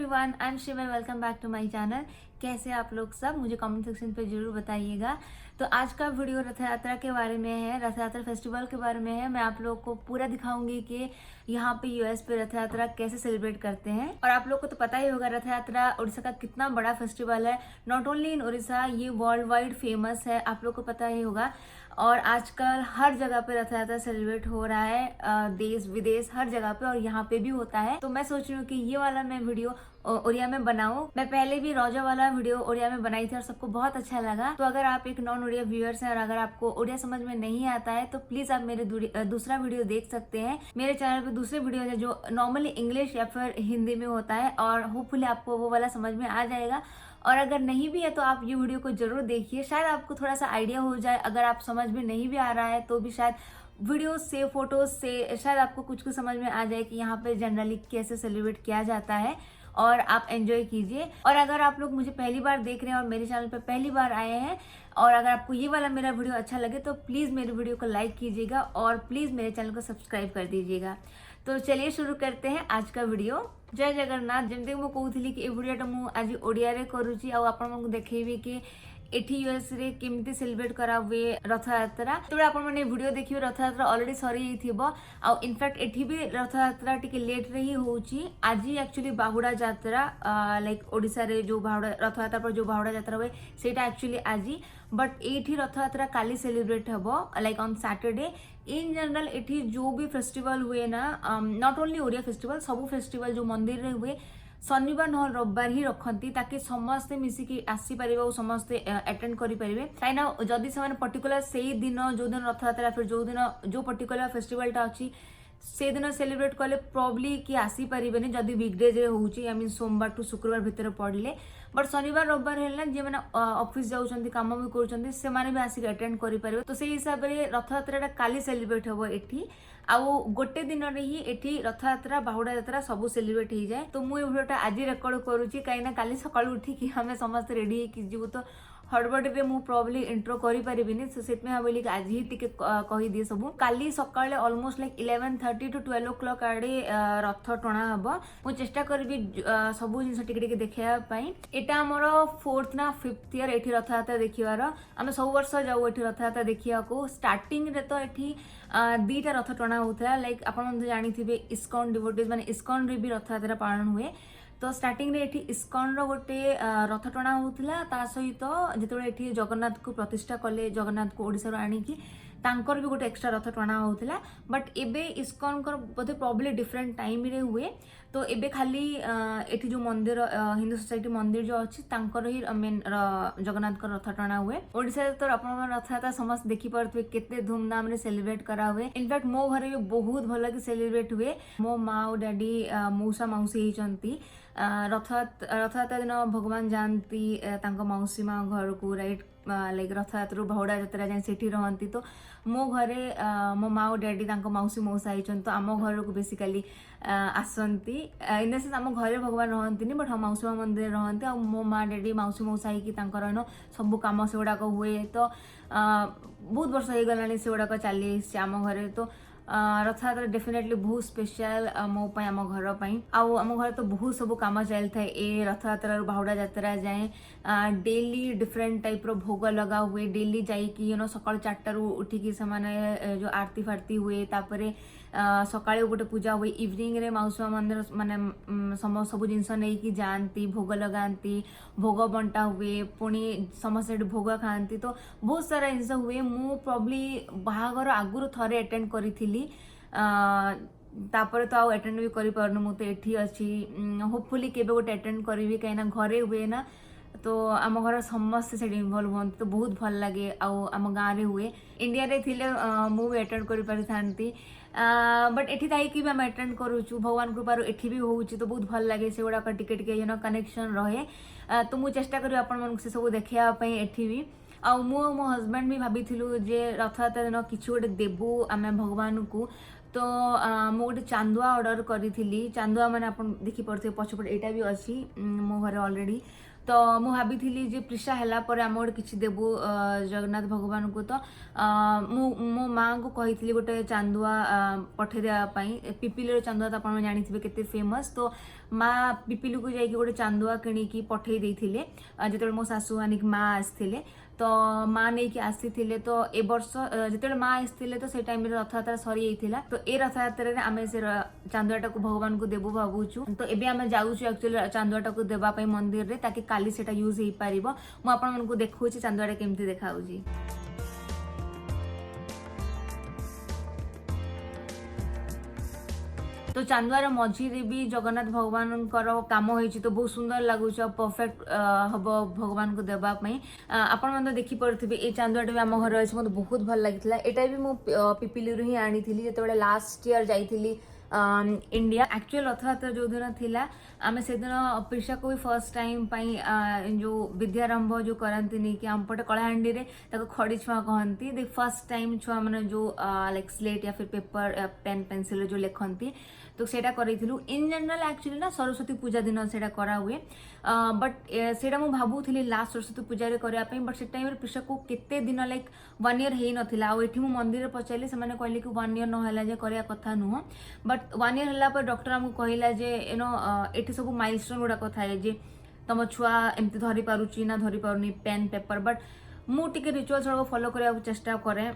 Everyone, I am Shiv, welcome back to my channel. कैसे आप लोग सब, मुझे कमेंट सेक्शन पे जरूर बताइएगा। तो आज का वीडियो रथ यात्रा के बारे में है, रथ यात्रा फेस्टिवल के बारे में है। मैं आप लोग को पूरा दिखाऊंगी कि यहाँ पे यूएस पे रथ यात्रा कैसे सेलिब्रेट करते हैं। और आप लोग को तो पता ही होगा रथ यात्रा उड़ीसा का कितना बड़ा फेस्टिवल है। नॉट ओनली इन उड़ीसा, ये वर्ल्ड वाइड फेमस है, आप लोग को पता ही होगा। और आजकल हर जगह पे रथ यात्रा सेलिब्रेट हो रहा है, देश विदेश हर जगह पे, और यहाँ पे भी होता है। तो मैं सोच रही हूँ कि ये वाला मैं वीडियो ओडिया में बनाऊं। मैं पहले भी रोजा वाला वीडियो ओडिया में बनाई थी और सबको बहुत अच्छा लगा। तो अगर आप एक नॉन ओडिया व्यूअर्स हैं और अगर आपको ओडिया समझ में नहीं आता है तो प्लीज आप मेरे दूसरा वीडियो देख सकते हैं। मेरे चैनल पे दूसरे वीडियो है जो नॉर्मली इंग्लिश या फिर हिंदी में होता है, और होपफुली आपको वो वाला समझ में आ जाएगा। और अगर नहीं भी है तो आप ये वीडियो को जरूर देखिए, शायद आपको थोड़ा सा आइडिया हो जाए। अगर आप समझ में नहीं भी आ रहा है तो भी शायद वीडियो से, फोटोज से शायद आपको कुछ कुछ समझ में आ जाए कि यहाँ पे जनरली कैसे सेलिब्रेट किया जाता है, और आप एंजॉय कीजिए। और अगर आप लोग मुझे पहली बार देख रहे हैं और मेरे चैनल पे पहली बार आए हैं, और अगर आपको ये वाला मेरा वीडियो अच्छा लगे तो प्लीज़ मेरे वीडियो को लाइक कीजिएगा और प्लीज़ मेरे चैनल को सब्सक्राइब कर दीजिएगा। तो चलिए शुरू करते हैं आज का वीडियो। जय जगन्नाथ। जमती मुझे कहूली कि वीडियोटा मुझे ओडिया करुच्ची, आपको देखेबी कि एठी यूएस रे केमती सेलिब्रेट करा हुए रथ यात्रा। तो आपण माने वीडियो देखियो, रथ यात्रा ऑलरेडी सरी थिबो। आ इनफैक्ट एठी भी रथ यात्रा टिके लेट रे ही होउची। आज एक्चुअली बाहुडा यात्रा, लाइक ओडिसा रे जो बाहुडा रथ यात्रा पर जो बाहुडा यात्रा हुए सेटा एक्चुअली आज, बट एठी रथ यात्रा काली सेलिब्रेट हबो, like on Saturday. In general एठी जो भी फेस्टिवल हुए ना, नॉट ओनली ओडिया फेस्टिवल, सबू फेस्टिवल जो मंदिर रे हुए शनिवार न रविवार ही रखती, ताकि समस्ते मिसिकी आसीपर और समस्ते अटेंड करेंगे। कहीं जदि से पर्टिकुलर से दिन जो दिन रथ यात्रा फिर जो दिन जो पर्टिकुलर फेस्टिवलटा अच्छी से दिन सेलिब्रेट कले प्रोबली कि आसीपारे जदि वीकडेज होची, आई मीन सोमवार टू शुक्रवार भितर पड़े। बट शनिवार रविवार है जी मैंने ऑफिस जाऊँ, कम भी कर भी आसिक अटेंड करेंगे। तो से हिसाब से रथ यात्रा काली सेलिब्रेट हम एठी। आउ गोटे दिन ही एठी रथ यात्रा बाहुडा यात्रा सब सेलिब्रेट हो जाए। तो मुझे वीडियोटा आज रेकर्ड करुच्ची कहीं काली सकाळु उठिकी आम समस्त रेडी हो तो हड़बड़ी में प्रोबली इंट्रो करें, सो से भाविली कि आज ही टिके कहीदिए सब। काली सकाळे ऑलमोस्ट लाइक 11:30 to 12 o'clock आड़े रथ टणा हम। मु चेष्टा करी सब जिन टिके देखापी। यहाँ आमर 4th ना 5th ईयर एठी रथ यात्रा देखार। आम सब वर्ष जाऊ एठी रथ यात्रा देखा। स्टार्टिंग रे तो एठी 2टा रथ टणा होता, लाइक आप जानी इस्कॉन डिवोटीज माने इस्कॉन रे भी रथ यात्रा पालन हुए। तो स्टार्टिंग रे एठी इस्कॉन रो गोटे रथ टणा होता, ता सहित जो एठी जगन्नाथ को प्रतिष्ठा कले, जगन्नाथ को ओडिसा रो आनिकी तांकर भी गोटे एक्स्ट्रा रथ टणा होता। बट एबे इस्कॉन कर बोधे प्रॉब्ली डिफरेंट टाइम रे हुए। तो एबे खाली एठी जो मंदिर हिंदू सोसाइटी मंदिर जो अच्छी तांकर ही मेन जगन्नाथ का रथ टणा हुए। ओडिसा तो अपन रथ यात्रा समस्त देखी पारे केते धूमधाम रे सेलिब्रेट करा हुए। इनफैक्ट मो घरे भी बहुत भल कि सेलिब्रेट हुए। मो माँ और डैडी मौसा मौसी होती रथ यात्रा दिन भगवान जाती मौसी माँ घर को, राइट, लाइक रथ यात्रा बाहुडा यात्रा जाए सेठी रहती। तो मो घरे मो माँ और डैडी मौसी मौसा होती, तो आम घर को बेसिकाली आसती। इन द सेन्स आम घरे भगवान रहती, बट हम मौसी माँ मंदिर रहती। आ मो माँ डैडी मौसी मौसा हो सब कम से गुड़ाक हुए। तो बहुत वर्ष हो गलानी से गुड़ाक चली आम घरे। तो रथ यात्रा डेफिनेटली बहुत स्पेशल मो पाई, आम घर पाई। आम घर तो बहुत सब कम चली था ए रथ यात्रा बाहुडा यात्रा जाए। डेली डिफरेंट टाइप रो भोग लगा हुए। डेली जाइकी सकाल 4 उठिकी से जो आरती फारती हुए। तापरे सकाळे गोटे पूजा हुए। इवनिंग रे मौसम मंदिर माने सब जिनस नहीं जाती, भोग लगाती, भोग बंटा हुए, पुणी समस्त भोग खाती। तो बहुत सारा जिनस हुए। मु प्रॉब्ली बाहागर आगुरी थरे अटेंड करी, तापर तो आउ अटेंड भी करि पारनु। मु तो एठी अछि, होपफुली केबे गोटे अटेंड करी कहीं घरे हुए ना। तो आम घर समस्ते से इनवल्व हूँ, तो बहुत भल लगे। आम गाँव में हुए। इंडिया रे थिले मु भी अटेंड कर पारि थांती, बट एठी थाइकी भी आम अटेंड करूछु। भगवान कृपारू एठी भी होउची, तो बहुत भल लगे। से गुड़ाक टिके टिके कनेक्शन रहे। तो मु चेष्टा करी आपण मानक से सब देखा एठी भी। आउ मो हजबैंड भी भाभी जे रथ यात्रा दिन किसी गोटे देवु आम भगवान को। तो मु गोटे चांदुआ ऑर्डर करी। चांदुआ मैंने आप देखी पारे पछपटे यहाँ भी अच्छी मो घरे ऑलरेडी। तो मु भाभी जे प्रिशा है पर आम गोटे किसी देवु जगन्नाथ भगवान को। तो मो माँ को कही गोटे चांदुआ पठे देवाई। पिपिली चांदुआ तो आप जानी केते फेमस। तो माँ पिपिली को जाकि गोटे चांदुआ किणी पठे देते जो मो सासू आनिक माँ आसते। तो माँ नहीं कि आसी थे। तो ए वर्ष जो माँ आसते तो से टाइम रथयात्रा सरी जाता। तो ए रथयात्रा आम से चांदुआटा को भगवान को देवु भावुँ। तो एबे आम जाऊँ एक्चुअली चांदुआटा को देवाई मंदिर में ताकि काली से यूज हो पार। मुझे देखा चांदुआटा केमती देखा। तो चांदुआर मझी भी जगन्नाथ भगवान काम हो तो बहुत सुंदर लगुच परफेक्ट हम भगवान को देवाई। आपण तो देखिपे ये चांदुआटा भी आम घर अच्छे मतलब बहुत भल लगी। यहाँ भी मुझे पिपिली ही आनी जो लास्ट ईयर जाइली इंडिया। एक्चुअल रथयात्रा जो दिन थिला आम से दिन प्रिशा को भी फर्स्ट टाइम जो विद्यारंभ जो करती कि आमपटे कलाहांडी रे खड़ी छुआ कहती। देख फर्स्ट टाइम छुआ मैंने जो लाइक स्लेट या फिर पेपर पेन पेंसिल जो लिखती। तो सेटा करूँ इन जनरल एक्चुअली ना सरस्वती पूजा दिन से करा हुए। बट सेटा मुझे भावुली लास्ट सरस्वती पूजा करने। बट से टाइम प्रिशा को केते दिन लाइक 1 ईयर हो नाला। आठ मु मंदिर पचारे से कहले कि 1 ईयर ना करने कथा नुह। बट 1 ईयर है डॉक्टर आमको कहला जे ये सब माइलस्टोन गुड़ाक थाए जे तुम छुआ एमती धरी पारुची ना धरी पारुनी पेन पेपर। बट मुझे रिचुअल्स गुड़ाक फॉलो करने चेष्टा करे।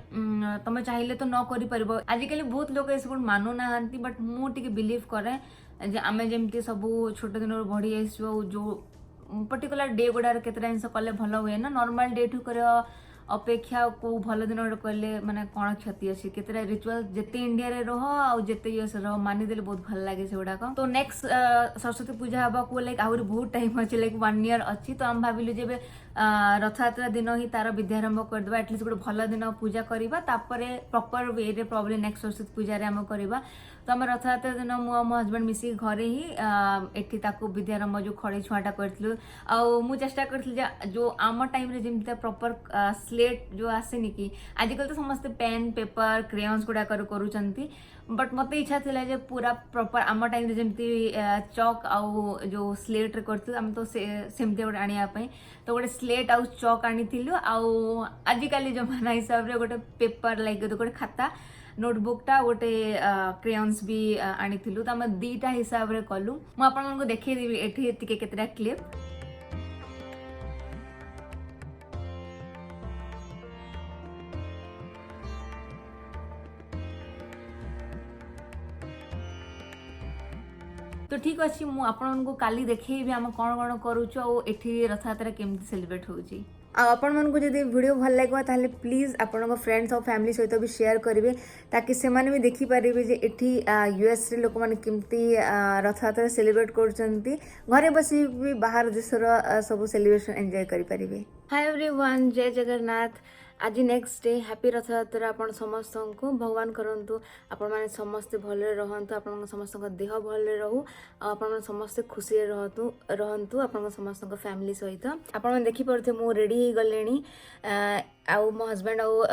तुम चाहिए तो न कर आजिकल बहुत लोग ये सब मानु ना। बट मुझे बिलीव करे आम जमी सब छोट दिन बढ़ी आसो जो पर्टिकुलर डे गुड़ा केतटा जिन कले भल हुए ना। नॉर्मल डे ठू कर अपेक्षा को भल दिन गोटे कहले माने कौन क्षति अच्छी केतटा रिचुअल जिते इंडिया रे रह आते यूएस रह मानिदेले बहुत भल लगे से गुड़ाक। तो नेक्स्ट सरस्वती पूजा हवा को लाइक आहरी बहुत टाइम अच्छे लाइक 1 ईयर अच्छी। तो आम भाविलु जे रथयात्रा दिन ही तार विद्यारंभ करदे एटलिस्ट गोटे भल दिन पूजा करवा प्रॉपर वे रे प्रॉब्लम नेक्स्ट सरस्वती पूजा आम करवा। तो आम रथयात्रा दिन मु मो हजबैंड मिसिक घरे ही एठी ताको विद्यारंभ जो खड़ी छुआटा करथिलु। आ चेष्टा करथिलि जो आम टाइम रे जेमती प्रॉपर स्लेट जो आसेनि कि आजिकल तो समस्त पेन पेपर क्रेयन्स गुड़ा करूचंती। बट मत इच्छा थिला जे पूरा प्रॉपर आम टाइम रे जेमती चॉक आउ जो स्लेट रे करथि आम तो सेमती गोटे आनिया पई। तो गोटे स्लेट आउ चॉक आनिथिलु। आउ आजिकल जमाना हिसाब रे गोटे पेपर लाइक गोटे खाता नोटबुकटा गोटे क्रेयन्स भी आनिथिलु। तो आम दीटा हिसाब रे कलु। मु आपन को देखै देबी एठी टिके केतरा क्लिप। तो ठीक अच्छे मुझे आपण को काली देखी आम कौन कौन करूँ एठी रथयात्रा केमती सेलिब्रेट होउची। आपण मन को जब वीडियो भल लगे ताहले प्लीज आपण फ्रेंड्स और फैमिली सहित भी शेयर करेंगे ताकि से भी देखिपारे जे एठी यूएस रे लोक मैंने केमती रथयात्रा सेलिब्रेट करछंती। घरे बसी भी बाहर देशर सब सेलिब्रेशन एंजॉय करि परिबे। हाय एवरीवन, जय जगन्नाथ। आज नेक्स्ट डे हैप्पी रथयात्रा आपण समस्त को भगवान करंतु आपण माने समस्त भले रहंतु। आपण समस्त देह भले रहू। आपण समस्त खुशी रहंतु आपण समस्त फैमिली सहित। आपण देखि परथे मु रेडी ही गलेनी। आउ मो हस्बैंड आउ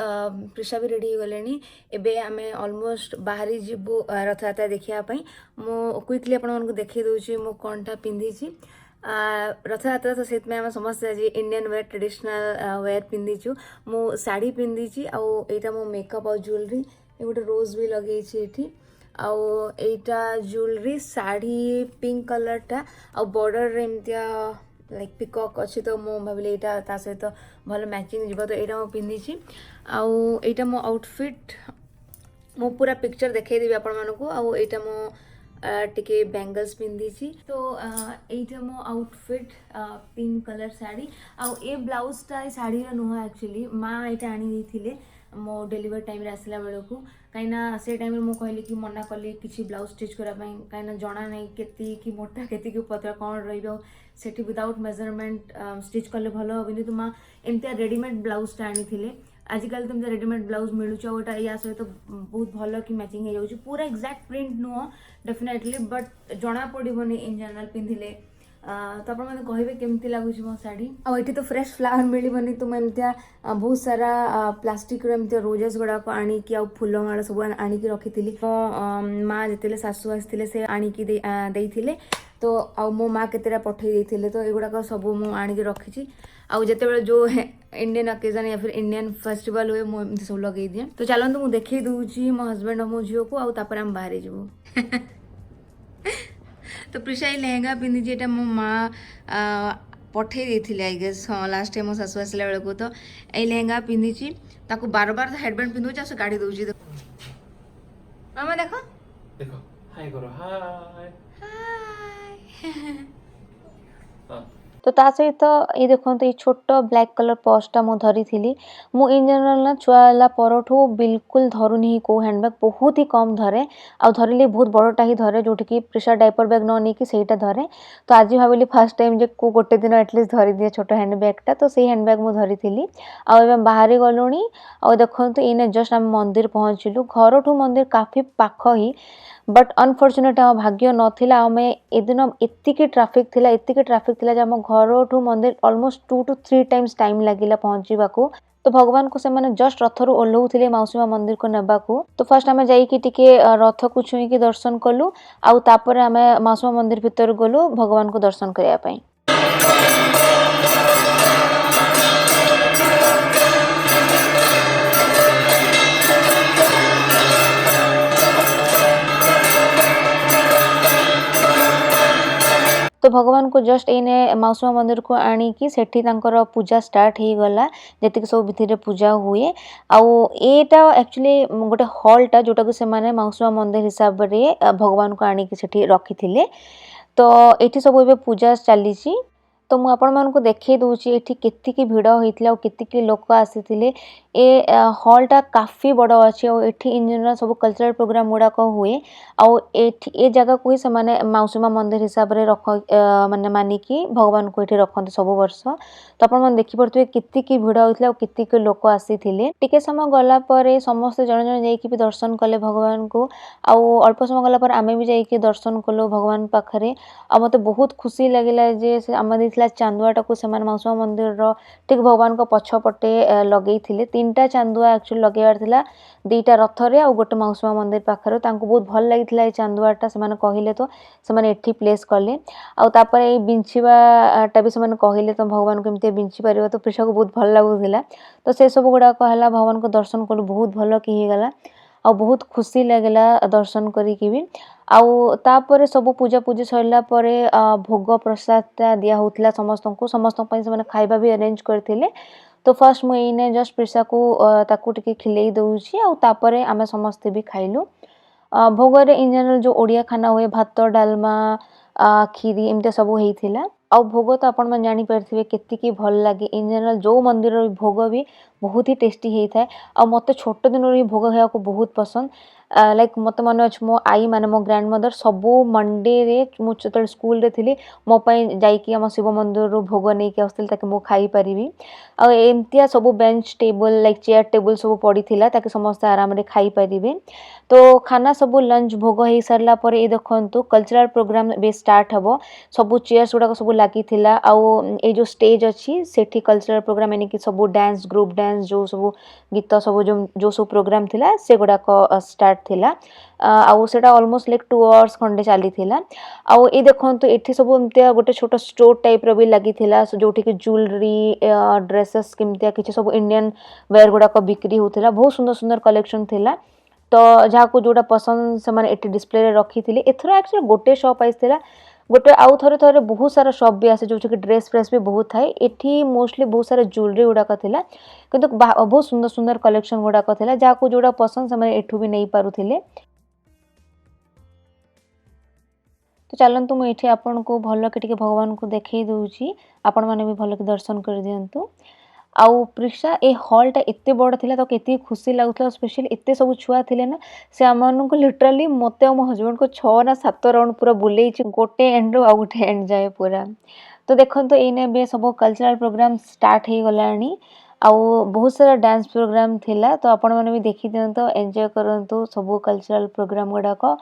प्रिशा भी रेडी हो गलेनी। एबे आमे ऑलमोस्ट बाहरी जीवु रथयात्रा देखिया पई। मु क्विकली आपण मानको देखि दउची मु कोनटा पिंधी छी। रथयात्रा तो से समस्त आज इंडियन वेयर ट्रेडिशनल वेयर पिंधीचु। मु साड़ी पिंधीची आउ एटा मो मेकअप और ज्वेलरी गोटे रोज भी लगे ये आउ एटा ज्वेलरी साड़ी पिंक कलर टा आउ बॉर्डर एमतिया लाइक पिकॉक अच्छी। तो मु भाविली एटा ता सहित भल मैचिंग जीव। तो एटा मो पिंधीची आउ एटा मो आउटफिट मु पूरा पिक्चर देखै देबी आपण मानको। आउ एटा मो टिके बैंगल्स पिंधीची। तो एटा मो आउटफिट पिंक कलर साड़ी आउ ए ब्लाउजटा साड़ी नुह एक्चुअली माँ एटा आनी देथिले मो डिलीवर टाइम रे आसला बेलू कहीं से टाइम मु कहली कि मना कली किसी ब्लाउज स्टिच करने कहीं जना ना केती कि मोटा केती कि पतला कौन रही विदाउट मेजरमेंट स्टिच कले भल हेनी। तो माँ एमती रेडीमेड ब्लाउजटा आनी। आजिकल तुम रेडीमेड ब्लाउज मिलूचा या सहित बहुत भल कि मैचिंग हो जाऊँ। पूरा एक्जाक्ट प्रिंट नुह डेफिनेटली बट जना पड़ोनी इन जनरल पिंधिले। तो आप कहे केमती लगुच मो शाढ़ी। आठी तो फ्रेश फ्लावर मिलनी। तो मुझे बहुत सारा प्लास्टिक एमती रोजेस गुड़ाक आणिकी आ फुलमाला सब आणिकी रखी मो माँ जिते सासू आसते से आणिकी देइथिले। तो आउ मो माँ केतेटा पठे देइथिले तो एगुड़ाक सब मु आनिक रखी आउ जिते जो इंडियन ओकेजन या फिर इंडियन फेस्टिवल हुए मुझे सब लगे दिए। तो चलते मुझे देखी दूची मो हजबैंड और मो झील को आउ तापर हम बाहर जीवु। तो प्रिशा लेहेंगा पिंधि ये मो माँ पठे देइथिले आई गेस। हाँ लास्ट टाइम मो सासु आसला बेले को तो ये लेहेंगा पिंधि ताको बार बार हेडबैंड पिंधुची आ गाड़ी दउची। मामा देखो देखो हाय करो हाय हाय। हाँ तो ता सहित ये देखो ये छोट ब्लैक कलर पर्सटा मु धरी थी मु इन जनरल ना छुआला परठू बिल्कुल धरुनी को हैंडबैग बहुत ही कम धरे आ धरले बहुत बड़टा ही धरे जोठी कि प्रेशर डायपर बैग न नहीं कि सेटा धरे। तो आज भाविली फर्स्ट टाइम जे को गोटे दिन एटलिस्ट धरी दिए छोट हैंडबैगटा तो से हैंडबैग मु धरी थी आ बाहर गलुणी आ देखो इने जस्ट आम मंदिर पहुँचलु घर मंदिर काफी पाख ही बट अनफॉर्चुनेट आम भाग्य नाला आम एदिन एतिकी ट्राफिक थिला जे आम घर मंदिर ऑलमोस्ट 2 to 3 टाइम्स टाइम लगिला पहुँचवाको। तो भगवान को से जस्ट रथरु ओह्लौथिले मौसीमा मंदिर को नेबाकू। तो फर्स्ट आम जाइकी टिके रथ को छुईकी दर्शन कलु आउ तापर आम मौसीमा मंदिर भितर गलु भगवान को दर्शन करने पाई। तो भगवान को जस्ट एने मौसीमा मंदिर को आनिकी सेठी तांकर पूजा स्टार्ट हो गला जति सब भितर पूजा हुए आउ एटा एक्चुअली गोटे हॉलटा जोटा को से माने मौसीमा मंदिर हिसाब रे भगवान को आनिकी सेठी रखिथिले। तो एठी सब एबे पूजा चली। तो मु आपण मानको देखै दूची एठी केतिकी भिड़ होइतला केतिकी लोक आसीथिले। ए हॉलटा काफी बड़ अछि और एठी इन जनरल सब कल्चरल प्रोग्राम गुडा को हुए और एठी ए जगह को ही से माने मौसीमा मंदिर हिसाब रे रख माने मानिकी भगवान को एठी रखंते सब वर्ष। तो आपण मन देखि परथुए केतिकी भिड़ होइतला केतिकी लोक आसीथिले। टिके समय गला परे समस्त जण जण जाईकी भी दर्शन कले भगवान को आउ अल्प समय गला पर आमे भी जाईकी दर्शन कलो भगवान पाखरे। आ मते बहुत खुशी लागिला जे आम चांदुआटा को से मौसीमा मंदिर ठीक भगवान को पछपटे लगे 3टा चांदुआ एक्चुअली लगेबार थिला 2टा रथरे आ गोटे मौसीमा मंदिर पाखरे। तांको बहुत भल लागिथिला ए चांदुआटा से कहले तो से एठी प्लेस कले आ तापर ए बिंछिबाटा भी से कहले तो भगवान को एमती बिंछी पारिबो। तो प्रेशा को बहुत भल लागुथिला। तो से सब गुडा कहला भगवान को दर्शन कलु बहुत भल कि हे गला आ बहुत खुशी लगला दर्शन करिकी भी। आउ तापर सब पूजा पूजी सरला परे भोग प्रसाद दिया होतला समस्त पई से खाइबा भी अरेंज करथिले। तो फर्स्ट मु एने जस्ट प्रेशा को ताकू टिके खिलेई दउची आ तापर आमे समस्त भी खाइलु। भोगरे इन जनरल जो ओडिया खाना हुए भात डालमा खीरी एमते सब हेइथिला। आ भोग तो आपण मन जानि परथिबे केतिकी भल लागे इन जनरल जो मंदिर रो भोग भी बहुत ही टेस्टी हेइथाय। आ मते छोट दिन रो भोग खाया को बहुत पसंद लाइक मत मन अच्छे मो आई माने मो ग्रैंड मदर सबू मंडे रे मु जतल स्कूल रे थिली मो पई जाईकी हम शिव मंदिर रो भोग नै के आस्थिल ताके मो खाई परिबी। आ एमतिया सबू bench table like chair table सबू पड़ी थिला ताके समस्त आराम रे खाई परिबे। तो खाना सबू लंच भोग हे सरला परे ए देखंतु कल्चरल प्रोग्राम बे स्टार्ट हबो। सबू चेयर्स गुडा सबू लागी थिला आउ ए जो स्टेज अछि सेठी कल्चरल प्रोग्राम यानी कि सबू डांस ग्रुप डांस जो सबू गीत सबू जो सब प्रोग्राम थिला से गुडा को स्टार्ट थिला आउ सेटा ऑलमोस्ट लाइक 2 आवर्स खंडे चली थिला। आउ ए देखंतु एठी सब एमतिया गोटे छोट स्टोर टाइप रो भी लागि थिला जोठी कि ज्वेलरी ड्रेसेस केमतिया किछ सब इंडियन वेयर गुडा को बिक्री होथिला। बहुत सुंदर सुंदर कलेक्शन थिला। तो जहा को जोटा पसंद से माने एठी डिस्प्ले रे रखी थिले। एथरो एक्चुअली गोटे शॉप आइथिला गोटे आउ थरे थरे बहुत सारा शॉप भी आसे जो कि ड्रेस फ्रेस भी बहुत थाए। एठी मोस्टली बहुत सारा ज्वेलरी गुडा का थिला किंतु बहुत सुंदर सुंदर कलेक्शन गुडा का थिला जहा को जोटा पसंद से माने एठू भी नहीं पारुथिले। तो चलंतु मु एठी आपन को भलो के टिके भगवान को देखै दउची आपन माने भी भलो के दर्शन कर दियंतु। आउ प्रिशा ए हॉलटा एते बड़ थिला तो केते खुशी लागुथला स्पेशली एते सब छुआ थिले ना से हमन को लिटरली मते और मो हस्बैंड को 6 ना 7 राउंड पूरा बुलेई छि गोटे एंड रो आ गोटे एंड जाए पूरा। तो देखंतु एने बे सब कल्चरल प्रोग्राम स्टार्ट हे गलानी आउ बहुत सारा डांस प्रोग्राम थिला। तो आपण माने भी देखि दियंतु एन्जॉय करंतु सब कल्चरल प्रोग्राम गुडा को।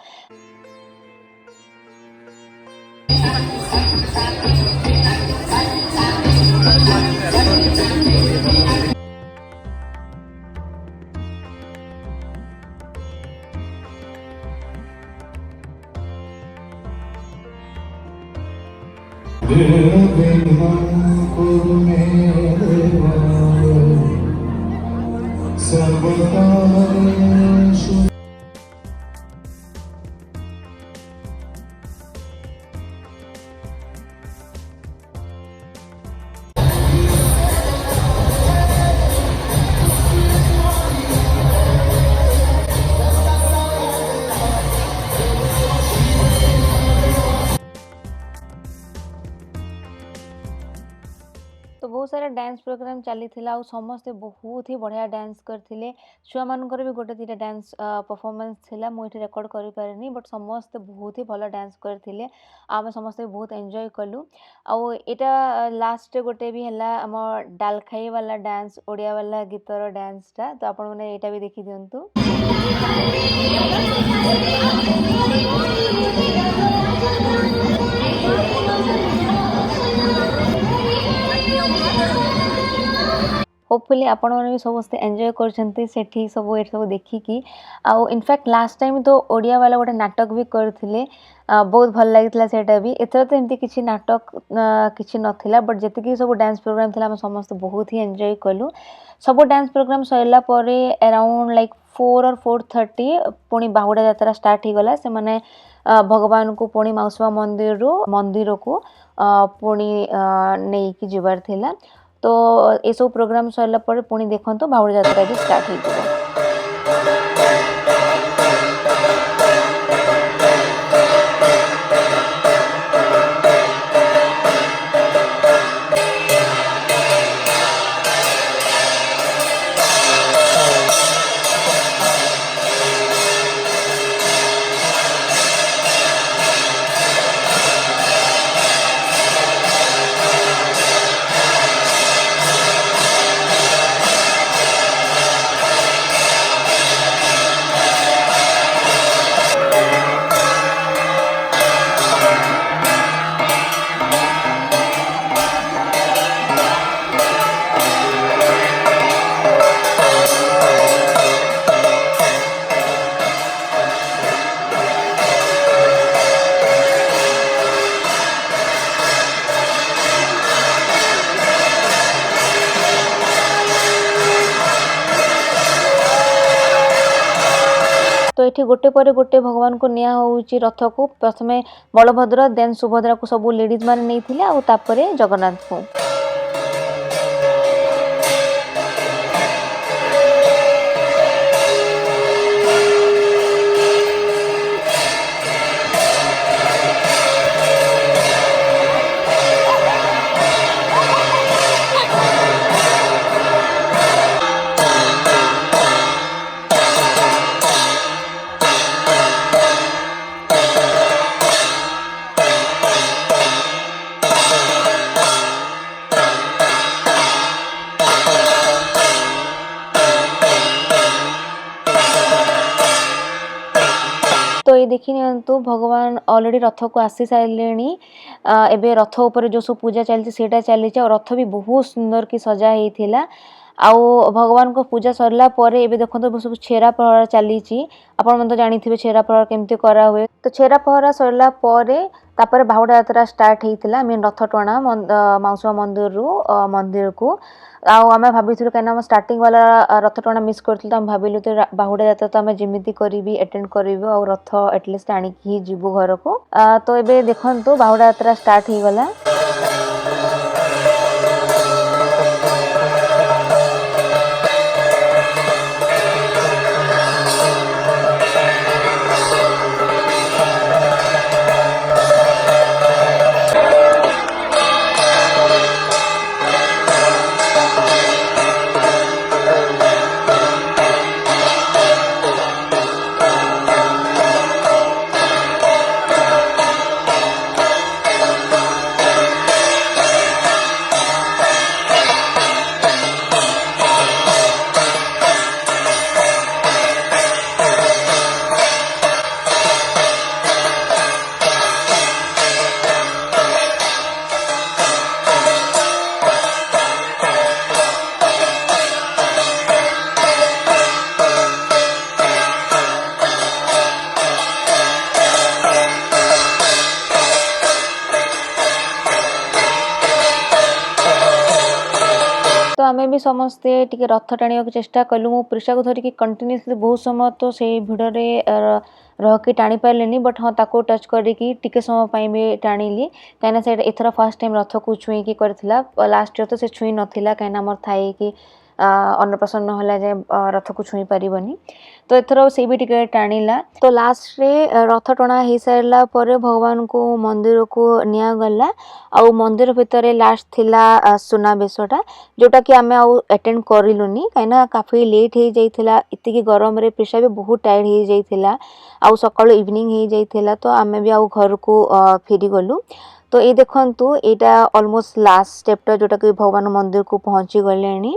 तो बहुत सारा डांस प्रोग्राम चली समस्ते बहुत ही बढ़िया डांस करते छुआ मानकर भी गोटे दुटा डांस परफॉर्मेंस थिला मुझे रेकर्ड कर पारे बट समस्ते बहुत ही भल डांस करते आम समस्ते बहुत एंजॉय कलु आउ एटा लास्ट गोटे भी है आम डालखाई वाला डांस ओडिया वाला गीतर डांसटा तो आपण मैंने यहाँ भी देखी दिंतु। होपफुली आपण मैंने भी समस्ते एंजॉय करछन्ते सेठी सब ये सब देखिकी आउ इनफैक्ट लास्ट टाइम तो ओडिया वाला गोटे नाटक भी करथिले बहुत भल लागितला सेटा भी एथर तो एमती किछि नाटक किछि नथिला बट जेतिकी सब डांस प्रोग्राम थिला हम समस्त बहुत ही एंजॉय कलु सब डांस प्रोग्राम सैला परे अराउंड लाइक 4 और 4:30 पुणी बाहुड़ा यात्रा स्टार्ट हो गला से माने भगवान को पुणी माउसवा मंदिर को पुणी नहीं कि जीवार थिला तो ये सब प्रोग्राम सरला पर पुणी देखंतु बाहुड़ा यात्रा भी स्टार्ट हो गला। तो ये गोटे पर गोटे भगवान को निया होउची रथ को प्रथमे बलभद्र देन सुभद्रा को सब लेडीज माने नहीं आ तापरे जगन्नाथ को। तो ये देखी नियंतु भगवान ऑलरेडी रथ को आसी सारे एबे रथ ऊपर जो सब पूजा चलती सेटा चली और रथ भी बहुत सुंदर की सजा होता आउ भगवान को पूजा सरला परे एबे देखो सब छेरा पहरा चली आपण मन तो जानी थे छेरा पहरा केमती करा हुए तो छेरा पहरा सरला परे तापर बाहुड़ा यात्रा स्टार्ट होता मीन रथ टणा माउसुआ मंदिर को आम भाभी कहीं स्टार्टिंग वाला रथ टणा मिस कर भाविलु तो बाहुड़ा यात्रा तो आम जमी करी अटेंड करूँ और रथ एटलिस्ट आणिकी जीवु घर को तो ये देखो बाहुड़ा यात्रा स्टार्ट हो गला। आमे भी समस्ते टिके रथ टाणिया चेष्टा कलु मु प्रिशा को धरिकी कंटिन्यूसली बहुत समय तो से भिड़ रह के टाणी पारे बट हाँ ताको टच करके टिके समय पाई भी टाणिली कहीं से एथर फर्स्ट टाइम रथ को छुईकी करथिला लास्ट ईयर तो से छुई नथिला कहीं मोर थाए कि अन्नप्राशन নহला जे रथ को छुई पारिबनी तो एथर से भी टिके टाणिला तो लास्ट रे रथ टणा हो सारा पर भगवान को मंदिर को निया गला आउ मंदिर भितर लास्ट थिला सुनाबेशटा जोटा कि आमे आउ अटेंड करिलुनी कहीं काफी लेट हो जाइथिला इतकी गरम रे प्रिशा भी बहुत टायर्ड हो जाइथिला आउ सकाळ इवनिंग हो जाइथिला तो आमे भी आउ घर को फेरी गलु तो ये देखंतु एटा ऑलमोस्ट लास्ट स्टेप जोटा कि भगवान मंदिर को पहुंची गलेनी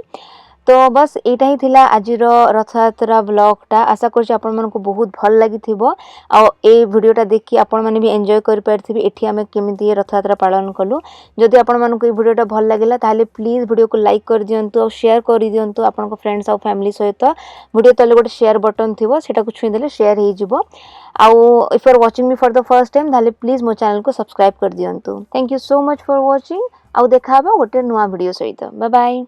तो बस एटा ही थिला आजिर रथयात्रा ब्लॉगटा आशा करछि आपण मानको बहुत भल लागिथिबो आ ए वीडियोटा देखि आपण माने भी एन्जॉय कर पारथिबे एठी हमें केमिति रथयात्रा पालन कलु जदि आपण मानको ए वीडियोटा भल लागिला ताले प्लीज वीडियो को लाइक कर दियंतु और शेयर कर दियंतु आपनको फ्रेंड्स और फैमिली सहित वीडियो तले गोटे शेयर बटन थिबो सेटा को छुई देले शेयर हे जिवो आउ if you are watching me for the first time ताले प्लीज मो चैनल को सब्सक्राइब कर दियंतु thank you so much for watching आउ देखा गोटे नुआ वीडियो सहित बाय बाय।